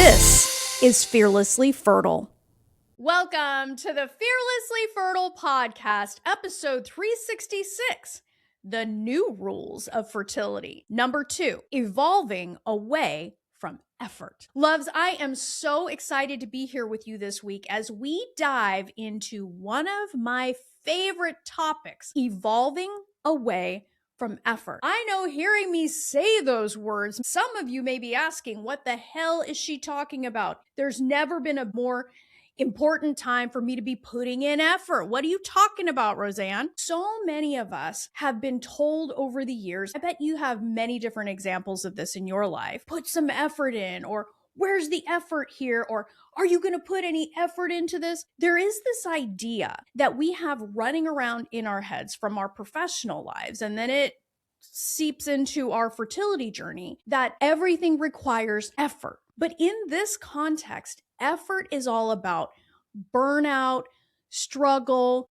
This is Fearlessly Fertile. Welcome to the Fearlessly Fertile podcast, episode 366, The New Rules of Fertility. Number 2, evolving away from effort. Loves, I am so excited to be here with you this week as we dive into one of my favorite topics, evolving away from effort. I know hearing me say those words, some of you may be asking, what the hell is she talking about? There's never been a more important time for me to be putting in effort. What are you talking about, Rosanne? So many of us have been told over the years, I bet you have many different examples of this in your life. Put some effort in, or where's the effort here? Or are you going to put any effort into this? There is this idea that we have running around in our heads from our professional lives, and then it seeps into our fertility journey, that everything requires effort. But in this context, effort is all about burnout, struggle,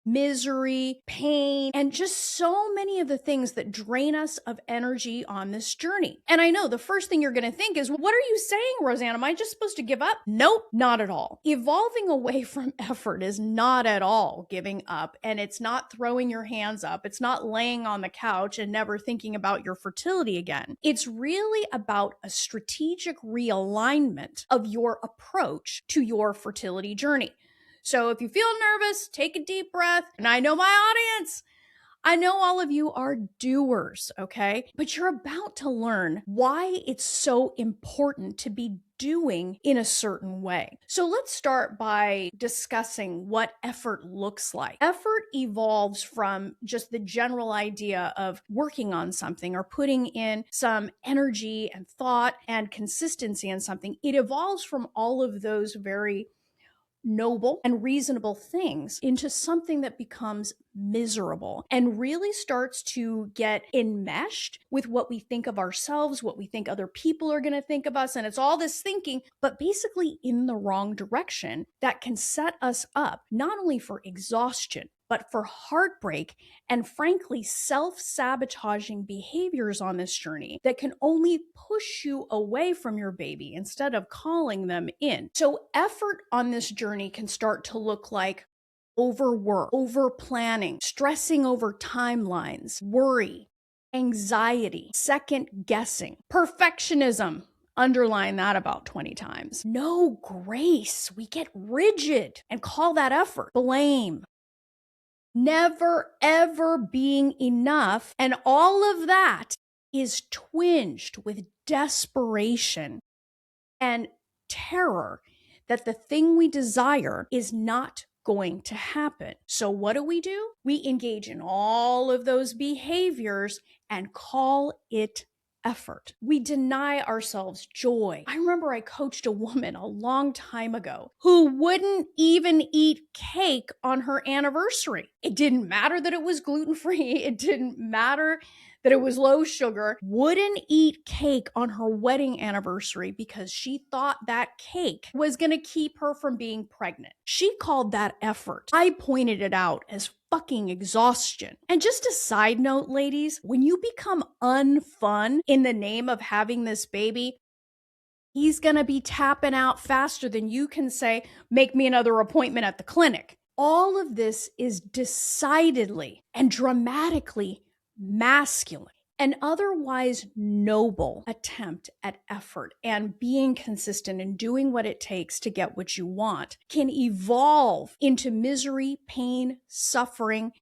misery, pain, and just so many of the things that drain us of energy on this journey. And I know the first thing you're going to think is, what are you saying, Rosanne? Am I just supposed to give up? Nope, not at all. Evolving away from effort is not at all giving up, and it's not throwing your hands up. It's not laying on the couch and never thinking about your fertility again. It's really about a strategic realignment of your approach to your fertility journey. So if you feel nervous, take a deep breath. And I know my audience. I know all of you are doers, okay? But you're about to learn why it's so important to be doing in a certain way. So let's start by discussing what effort looks like. Effort evolves from just the general idea of working on something or putting in some energy and thought and consistency in something. It evolves from all of those very noble and reasonable things into something that becomes miserable and really starts to get enmeshed with what we think of ourselves, what we think other people are going to think of us. And it's all this thinking, but basically in the wrong direction that can set us up not only for exhaustion, but for heartbreak and frankly, self-sabotaging behaviors on this journey that can only push you away from your baby instead of calling them in. So effort on this journey can start to look like overwork, over planning, stressing over timelines, worry, anxiety, second guessing, perfectionism. Underline that about 20 times. No grace. We get rigid and call that effort. Blame. Never, ever being enough. And all of that is twinged with desperation and terror that the thing we desire is not going to happen. So what do? We engage in all of those behaviors and call it effort. We deny ourselves joy. I remember I coached a woman a long time ago who wouldn't even eat cake on her anniversary. It didn't matter that it was gluten-free. It didn't matter that it was low sugar. Wouldn't eat cake on her wedding anniversary because she thought that cake was going to keep her from being pregnant. She called that effort. I pointed it out as fucking exhaustion. And just a side note, ladies, when you become unfun in the name of having this baby, he's going to be tapping out faster than you can say, make me another appointment at the clinic. All of this is decidedly and dramatically masculine. An otherwise noble attempt at effort and being consistent and doing what it takes to get what you want can evolve into misery, pain, suffering,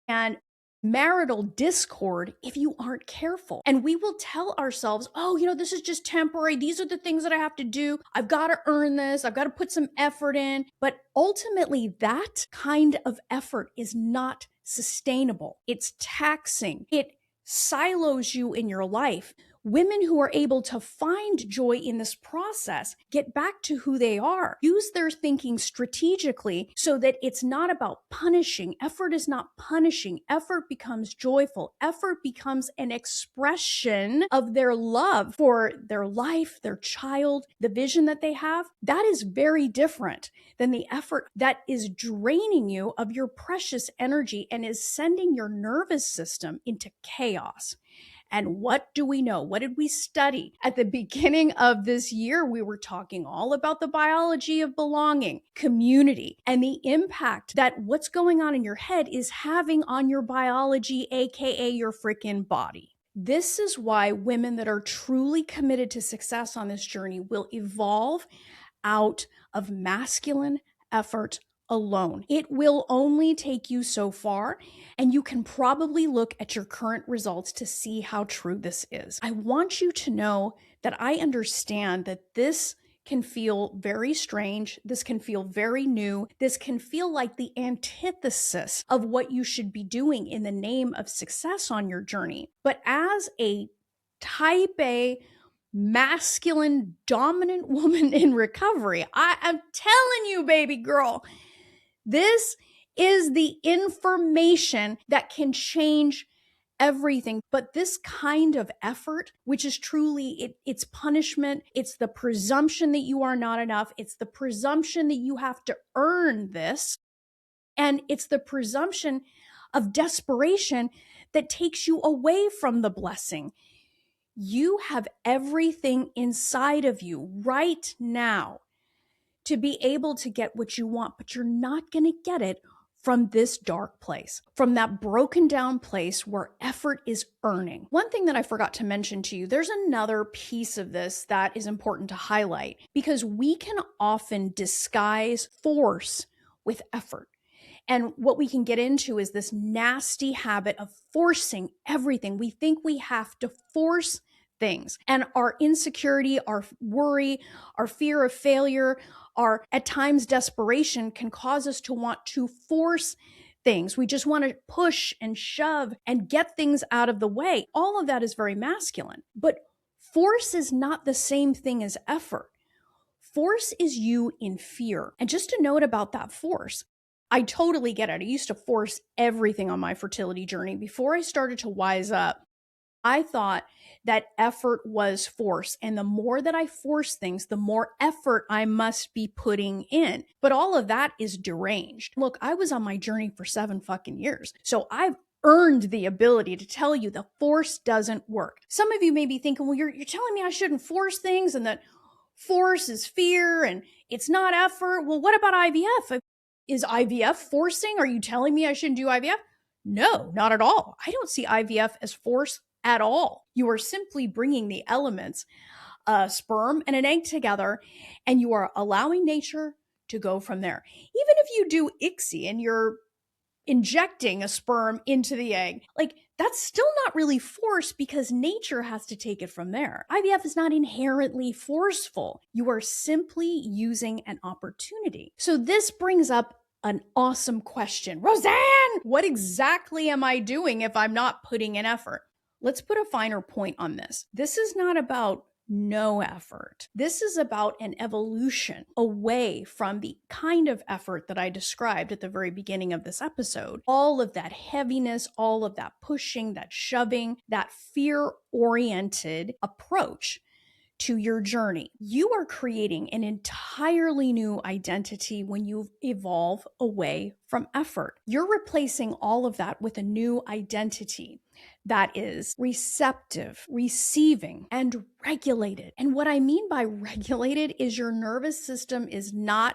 and marital discord if you aren't careful. And we will tell ourselves, oh, this is just temporary. These are the things that I have to do. I've got to earn this. I've got to put some effort in. But ultimately, that kind of effort is not sustainable. It's taxing. It silos you in your life. Women who are able to find joy in this process get back to who they are, use their thinking strategically so that it's not about punishing. Effort is not punishing. Effort becomes joyful. Effort becomes an expression of their love for their life, their child, the vision that they have. That is very different than the effort that is draining you of your precious energy and is sending your nervous system into chaos. And what do we know? What did we study? At the beginning of this year, we were talking all about the biology of belonging, community, and the impact that what's going on in your head is having on your biology, aka your freaking body. This is why women that are truly committed to success on this journey will evolve out of masculine effort alone. It will only take you so far, and you can probably look at your current results to see how true this is. I want you to know that I understand that this can feel very strange. This can feel very new. This can feel like the antithesis of what you should be doing in the name of success on your journey. But as a type A, masculine, dominant woman in recovery, I am telling you, baby girl, this is the information that can change everything. But this kind of effort, which is truly, it's punishment, it's the presumption that you are not enough, it's the presumption that you have to earn this, and it's the presumption of desperation that takes you away from the blessing. You have everything inside of you right now to be able to get what you want, but you're not going to get it from this dark place, from that broken down place where effort is earning. One thing that I forgot to mention to you, there's another piece of this that is important to highlight, because we can often disguise force with effort. And what we can get into is this nasty habit of forcing everything. We think we have to force things, and our insecurity, our worry, our fear of failure, our at times desperation can cause us to want to force things. We just want to push and shove and get things out of the way. All of that is very masculine, but force is not the same thing as effort. Force is you in fear. And just a note about that force, I totally get it. I used to force everything on my fertility journey. Before I started to wise up, I thought that effort was force. And the more that I force things, the more effort I must be putting in. But all of that is deranged. Look, I was on my journey for 7 fucking years. So I've earned the ability to tell you the force doesn't work. Some of you may be thinking, well, you're telling me I shouldn't force things and that force is fear and it's not effort. Well, what about IVF? Is IVF forcing? Are you telling me I shouldn't do IVF? No, not at all. I don't see IVF as force at all. You are simply bringing the elements, a sperm and an egg together, and you are allowing nature to go from there. Even if you do ICSI and you're injecting a sperm into the egg, like that's still not really force because nature has to take it from there. IVF is not inherently forceful. You are simply using an opportunity. So this brings up an awesome question. Rosanne, what exactly am I doing if I'm not putting in effort? Let's put a finer point on this. This is not about no effort. This is about an evolution away from the kind of effort that I described at the very beginning of this episode. All of that heaviness, all of that pushing, that shoving, that fear-oriented approach to your journey. You are creating an entirely new identity when you evolve away from effort. You're replacing all of that with a new identity that is receptive, receiving, and regulated. And what I mean by regulated is your nervous system is not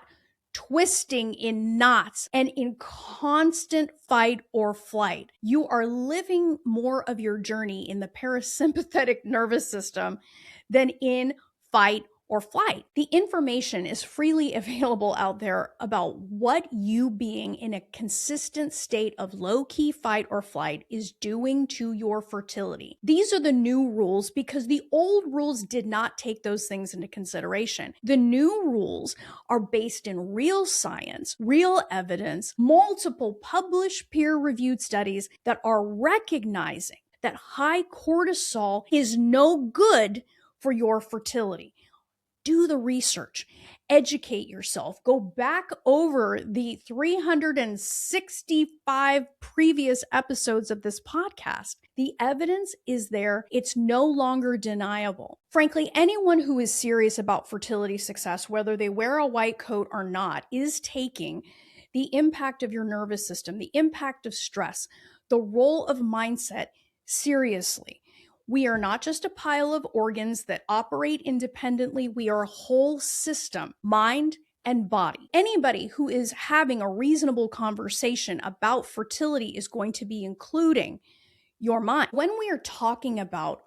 twisting in knots and in constant fight or flight. You are living more of your journey in the parasympathetic nervous system than in fight or flight. The information is freely available out there about what you being in a consistent state of low-key fight or flight is doing to your fertility. These are the new rules because the old rules did not take those things into consideration. The new rules are based in real science, real evidence, multiple published peer-reviewed studies that are recognizing that high cortisol is no good for your fertility. Do the research, educate yourself, go back over the 365 previous episodes of this podcast. The evidence is there. It's no longer deniable. Frankly, anyone who is serious about fertility success, whether they wear a white coat or not, is taking the impact of your nervous system, the impact of stress, the role of mindset seriously. We are not just a pile of organs that operate independently. We are a whole system, mind and body. Anybody who is having a reasonable conversation about fertility is going to be including your mind. When we are talking about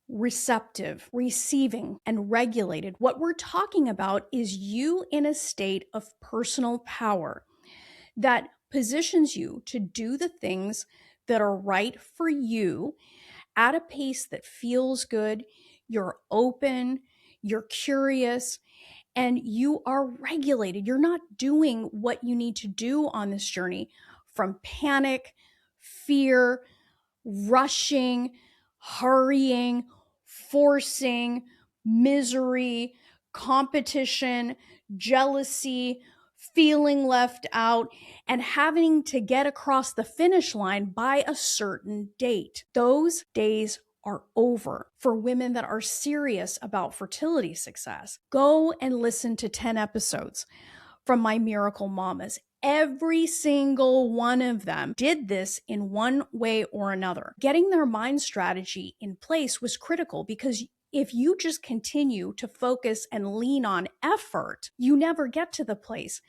receptive, receiving, and regulated, what we're talking about is you in a state of personal power that positions you to do the things that are right for you at a pace that feels good. You're open, you're curious, and you are regulated. You're not doing what you need to do on this journey from panic, fear, rushing, hurrying, forcing, misery, competition, jealousy, feeling left out, and having to get across the finish line by a certain date. Those days are over for women that are serious about fertility success. Go and listen to 10 episodes from my Miracle Mamas. Every single one of them did this in one way or another. Getting their mind strategy in place was critical because if you just continue to focus and lean on effort, you never get to the place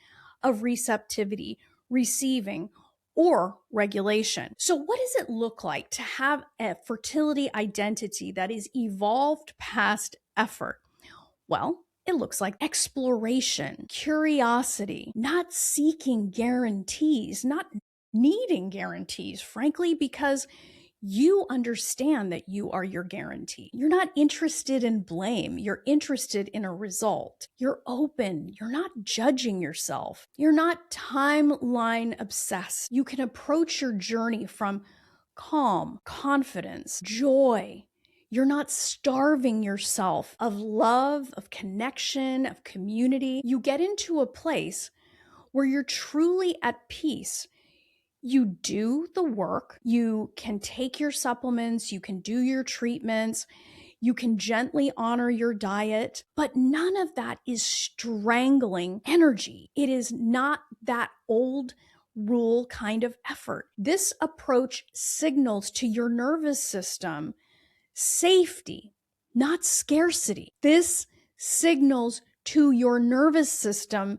of receptivity, receiving, or regulation. So, what does it look like to have a fertility identity that is evolved past effort? Well, it looks like exploration, curiosity, not seeking guarantees, not needing guarantees, frankly, because you understand that you are your guarantee. You're not interested in blame. You're interested in a result. You're open. You're not judging yourself. You're not timeline obsessed. You can approach your journey from calm, confidence, joy. You're not starving yourself of love, of connection, of community. You get into a place where you're truly at peace. You do the work. You can take your supplements. You can do your treatments. You can gently honor your diet, but none of that is strangling energy. It is not that old rule kind of effort. This approach signals to your nervous system safety, not scarcity. This signals to your nervous system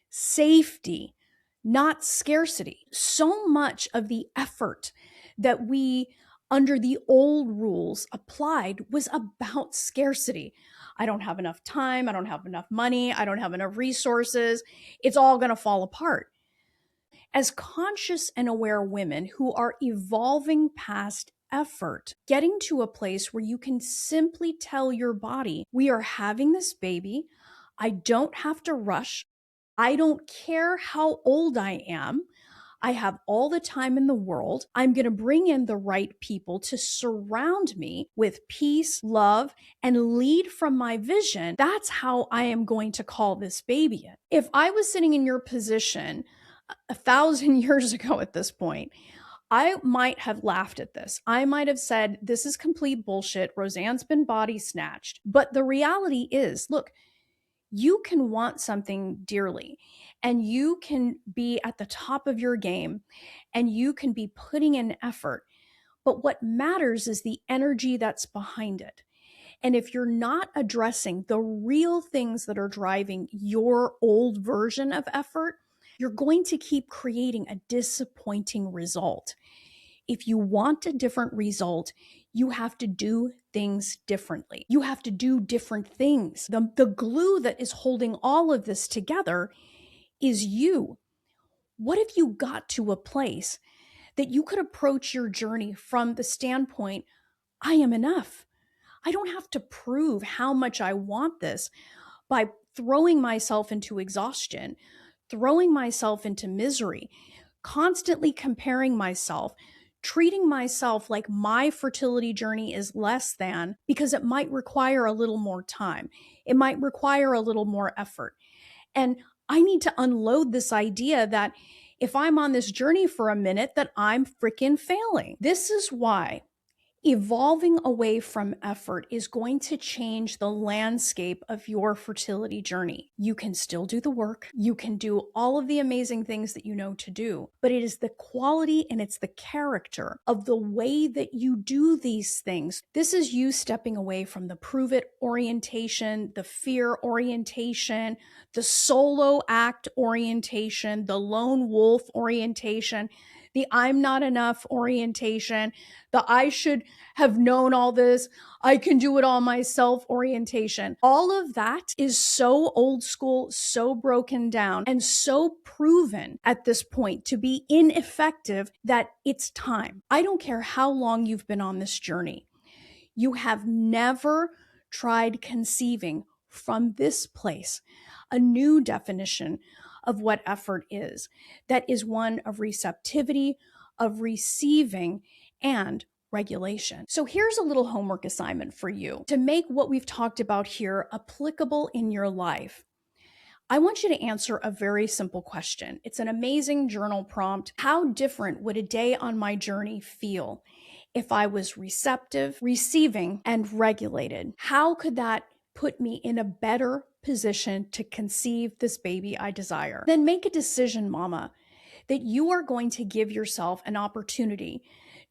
safety, not scarcity. So much of the effort that we under the old rules applied was about scarcity. I don't have enough time. I don't have enough money. I don't have enough resources. It's all going to fall apart. As conscious and aware women who are evolving past effort, getting to a place where you can simply tell your body, we are having this baby. I don't have to rush. I don't care how old I am. I have all the time in the world. I'm going to bring in the right people to surround me with peace, love, and lead from my vision. That's how I am going to call this baby in. If I was sitting in your position 1,000 years ago at this point, I might have laughed at this. I might have said, this is complete bullshit. Rosanne's been body snatched. But the reality is, look, you can want something dearly and you can be at the top of your game and you can be putting in effort. But what matters is the energy that's behind it. And if you're not addressing the real things that are driving your old version of effort, you're going to keep creating a disappointing result. If you want a different result, you have to do things differently. You have to do different things. The glue that is holding all of this together is you. What if you got to a place that you could approach your journey from the standpoint, I am enough. I don't have to prove how much I want this by throwing myself into exhaustion, throwing myself into misery, constantly comparing myself, treating myself like my fertility journey is less than because it might require a little more time. It might require a little more effort. And I need to unload this idea that if I'm on this journey for a minute, that I'm freaking failing. This is why Evolving away from effort is going to change the landscape of your fertility journey. You can still do the work. You can do all of the amazing things that you know to do, but it is the quality and it's the character of the way that you do these things. This is you stepping away from the prove it orientation, the fear orientation, the solo act orientation, the lone wolf orientation, the I'm not enough orientation, the I should have known all this, I can do it all myself orientation. All of that is so old school, so broken down, and so proven at this point to be ineffective that it's time. I don't care how long you've been on this journey. You have never tried conceiving from this place a new definition of what effort is. That is one of receptivity, of receiving, and regulation. So here's a little homework assignment for you to make what we've talked about here applicable in your life. I want you to answer a very simple question. It's an amazing journal prompt. How different would a day on my journey feel if I was receptive, receiving, and regulated? How could that put me in a better position to conceive this baby I desire? Then make a decision, mama, that you are going to give yourself an opportunity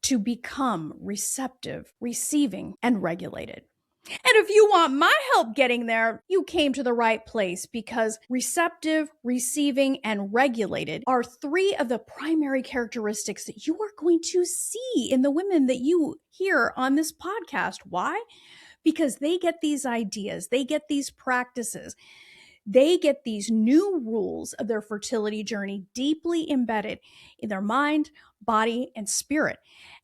to become receptive, receiving, and regulated. And if you want my help getting there, you came to the right place, because receptive, receiving, and regulated are three of the primary characteristics that you are going to see in the women that you hear on this podcast. Why? Because they get these ideas, they get these practices, they get these new rules of their fertility journey deeply embedded in their mind, body, and spirit,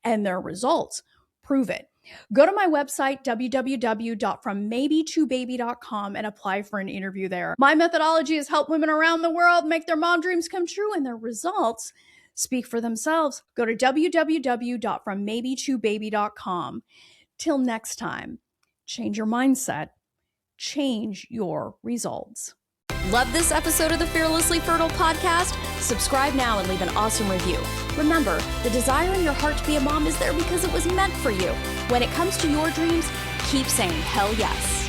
and their results prove it. Go to my website, www.frommaybe2baby.com, and apply for an interview there. My methodology has helped women around the world make their mom dreams come true, and their results speak for themselves. Go to www.frommaybe2baby.com. Till next time, change your mindset, change your results. Love this episode of the Fearlessly Fertile podcast? Subscribe now and leave an awesome review. Remember, the desire in your heart to be a mom is there because it was meant for you. When it comes to your dreams, keep saying hell yes.